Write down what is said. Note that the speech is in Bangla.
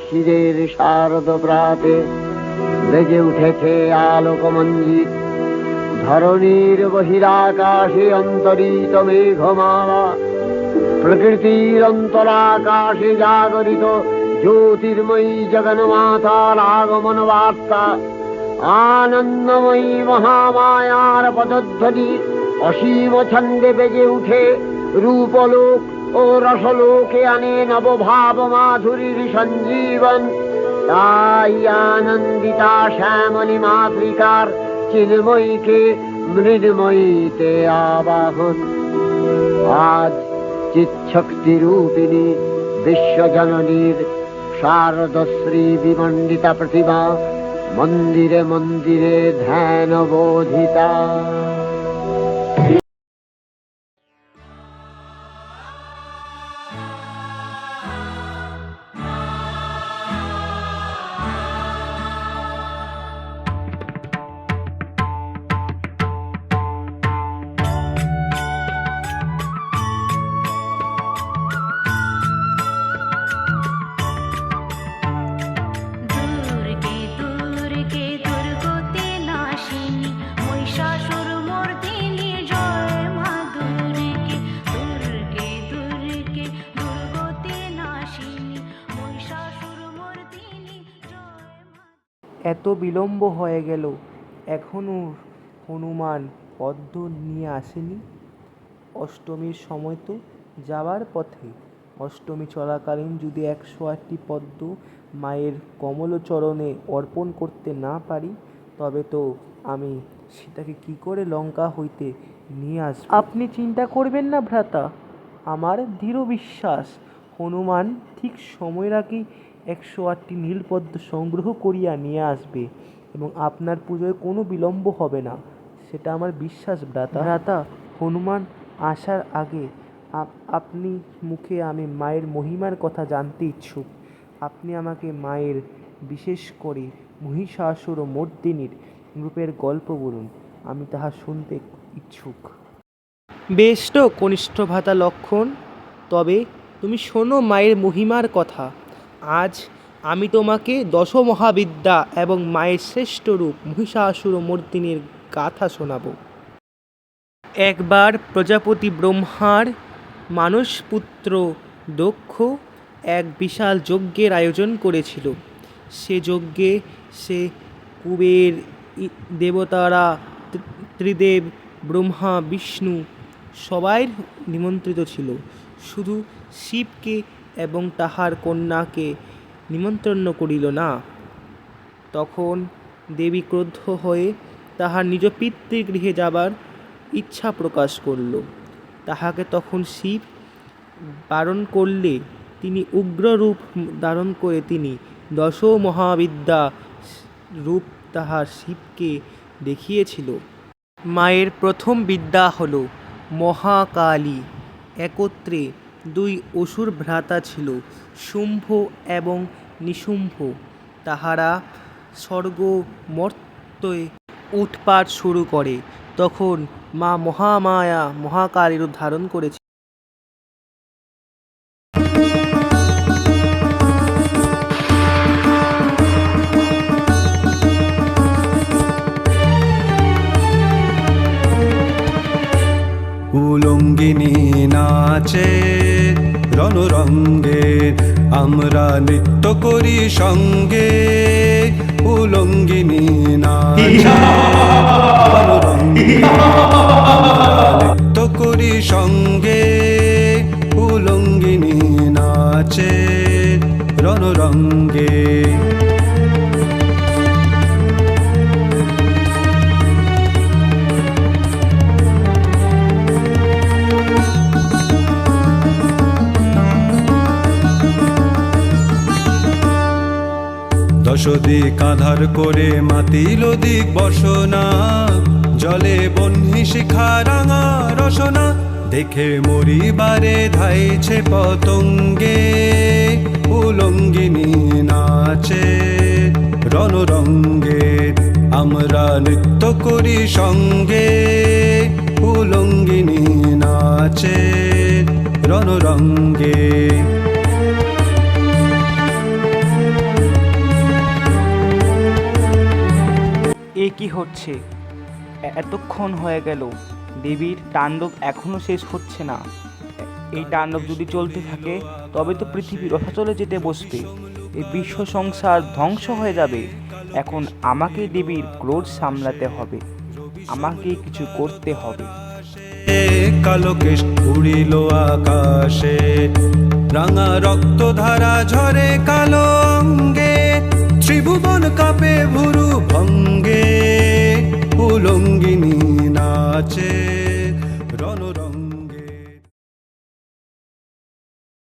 শিরের শারদ প্রাতে বেজে উঠেছে আলোকমঞ্জিত। ধরণীর বহিরাকাশে অন্তরিত মেঘমালা, প্রকৃতির অন্তরাকাশে জাগরিত জ্যোতির্ময়ী জগন্মাতার আগমন বার্তা। আনন্দময়ী মহামায়ার পদধ্বনি অসীম ছন্দে বেজে উঠে রূপলোক ও রসলোকে আনে নবভাব মাধুরীর সঞ্জীবন। তাই আনন্দিতা শ্যামলী মাতৃকার চিন্ময়ীকে মৃন্ময়ীতে আবাহন। আজ চিৎশক্তি রূপিণী বিশ্বজননীর শারদশ্রী বিমণ্ডিতা প্রতিমা মন্দিরে মন্দিরে ধ্যান বোধিতা। এত বিলম্ব হয়ে গেল, এখনও হনুমান পদ্ম নিয়ে আসেনি। অষ্টমীর সময় তো যাওয়ার পথে। অষ্টমী চলাকালীন যদি 108টি পদ্ম মায়ের কমলচরণে অর্পণ করতে না পারি, তবে তো আমি সীতাকে কি করে লঙ্কা হইতে নিয়ে আসব। আপনি চিন্তা করবেন না ভ্রাতা, আমার দৃঢ় বিশ্বাস হনুমান ঠিক সময়ের আগেই 108টি নীলপদ্ম সংগ্রহ করিয়া নিয়ে আসবে এবং আপনার পুজোয় কোনো বিলম্ব হবে না, সেটা আমার বিশ্বাস ভ্রাতা। হনুমান আসার আগে আপনি মুখে আমি মায়ের মহিমার কথা জানতে ইচ্ছুক। আপনি আমাকে মায়ের, বিশেষ করে মহিষাসুর মর্দিনীর রূপের গল্প বলুন, আমি তাহা শুনতে ইচ্ছুক। বেশ তো কনিষ্ঠ ভ্রাতা লক্ষণ, তবে তুমি শোনো মায়ের মহিমার কথা। আজ আমি তোমাকে দশমহাবিদ্যা এবং মায়ের শ্রেষ্ঠ রূপ মহিষাসুর মর্দিনীর গাথা শোনাব। একবার প্রজাপতি ব্রহ্মার মানসপুত্র দক্ষ এক বিশাল যজ্ঞের আয়োজন করেছিল। সে যজ্ঞে সে কুবের, দেবতারা, ত্রিদেব, ব্রহ্মা, বিষ্ণু সবাই নিমন্ত্রিত ছিল। শুধু শিবকে এবং তাহার কন্যাকে নিমন্ত্রণ করিল না। তখন দেবী ক্রুদ্ধ হয়ে তাহার নিজ পিতৃগৃহে যাবার ইচ্ছা প্রকাশ করল। তাহাকে তখন শিব বারণ করলে তিনি উগ্র রূপ ধারণ করে তিনি দশমহাবিদ্যা রূপ তাহার শিবকে দেখিয়েছিল। মায়ের প্রথম বিদ্যা হল মহাকালী। একত্রে দুই অসুর ভ্রাতা ছিল, শুম্ভ এবং নিশুম্ভ। তাহারা স্বর্গ মর্ত্যে উৎপাত শুরু করে। তখন মা মহামায়া মহাকালী রূপ ধারণ করেছে। উলঙ্গিনী নাচে রণরঙ্গে, আমরা নৃত্য করি সঙ্গে। উলঙ্গিনী নাচে রণরঙ্গে, আমরা নৃত্য করি সঙ্গে। উলঙ্গিনী নাচে রণরঙ্গে। দশদিক আধার করে মাতিল দিক বসনা, জলে বহ্নি শিখা রাঙা রসনা। দেখে মরিবারে ধাইছে পতঙ্গে। উলঙ্গিনী নাচে রণরঙ্গে, আমরা নৃত্য করি সঙ্গে। উলঙ্গিনী নাচে রণরঙ্গে। কি হচ্ছে? এতক্ষণ হয়ে গেল, দেবীর তাণ্ডব এখনো শেষ হচ্ছে না। এই তাণ্ডব যদি চলতে থাকে তবে তো পৃথিবী রসাতলে যেতে বসবে, এই বিশ্ব সংসার ধ্বংস হয়ে যাবে। এখন আমাকে দেবীর ক্রোধ সামলাতে হবে, আমাকে কিছু করতে হবে। কালো কেশ উড়িল আকাশে, রাঙা রক্ত ধারা ঝরে কালো অঙ্গে, ত্রিভুবন কাঁপে ভুরু ভঙ্গে, উলঙ্গিনী নাচে।